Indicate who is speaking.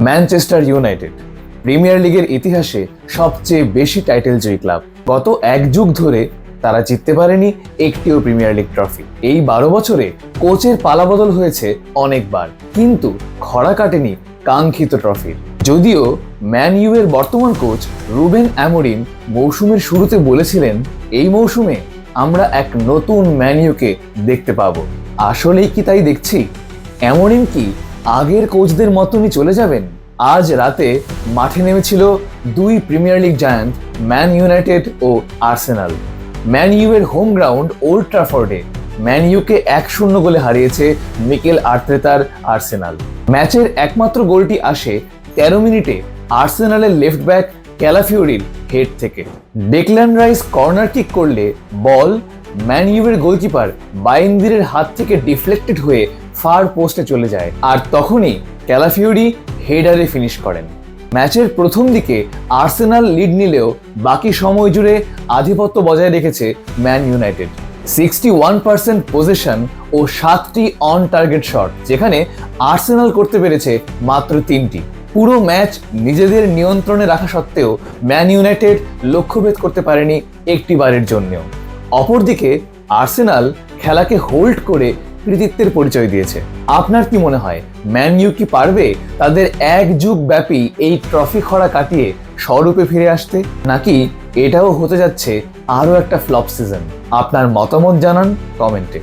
Speaker 1: Manchester United premier লিগের ইতিহাসে সবচেয়ে বেশি টাইটেল জয়ী ক্লাব। গত এক যুগ ধরে তারা জিততে পারেনি একটিও প্রিমিয়ার লিগ ট্রফি। এই 12 বছরে কোচের পালাবদল হয়েছে অনেকবার, কিন্তু খরা কাটেনি কাঙ্ক্ষিত ট্রফির। যদিও ম্যান ইউ এর বর্তমান কোচ রুবেন অ্যামোরিম মৌসুমের শুরুতে বলেছিলেন, এই মৌসুমে আমরা এক নতুন ম্যান ইউকে দেখতে পাবো। আসলেই কি তাই দেখছি? অ্যামোরিম কি আগের কোচদের মতনই চলে যাবেন? আজ রাতে মাঠে নেমেছিল দুই premier league giant Man United ও আর্সেনাল। ম্যান ইউ এর হোম গ্রাউন্ড ওল্ড ট্রাফোর্ডে ম্যান ইউকে 1-0 গোলে হারিয়েছে মিকেল আর্তেতার আর্সেনাল। ম্যাচের একমাত্র গোলটি আসে 13 মিনিটে আর্সেনালের লেফট ব্যাক ক্যালাফিওরির হেড থেকে। ডেকল্যান রাইস কর্নার কিক করলে বল ম্যান ইউ এর গোলকিপার বাইন্দিরের হাত থেকে ডিফ্লেক্টেড হয়ে ফার পোস্টে চলে যায়, আর তখনই ক্যালাফিওরি হেডারে ফিনিশ করেন। ম্যাচের প্রথম দিকে আর্সেনাল লিড নিলেও বাকি সময় জুড়ে আধিপত্য বজায় রেখেছে ম্যান ইউনাইটেড। 61% পজিশন ও 7টি অন টার্গেট শট, যেখানে আর্সেনাল করতে পেরেছে মাত্র 3টি। পুরো ম্যাচ নিজেদের নিয়ন্ত্রণে রাখা সত্ত্বেও ম্যান ইউনাইটেড লক্ষ্যভেদ করতে পারেনি একটিবারের জন্যও। অপরদিকে আর্সেনাল খেলাকে হোল্ড করে কৃতিত্বের পরিচয় দিয়েছে। আপনার কি মনে হয়, ম্যান ইউ কি পারবে তাদের এক যুগ ব্যাপী এই ট্রফি খরা কাটিয়ে স্বরূপে ফিরে আসতে, নাকি এটাও হতে যাচ্ছে আরও একটা ফ্লপ সিজন? আপনার মতামত জানান কমেন্টে।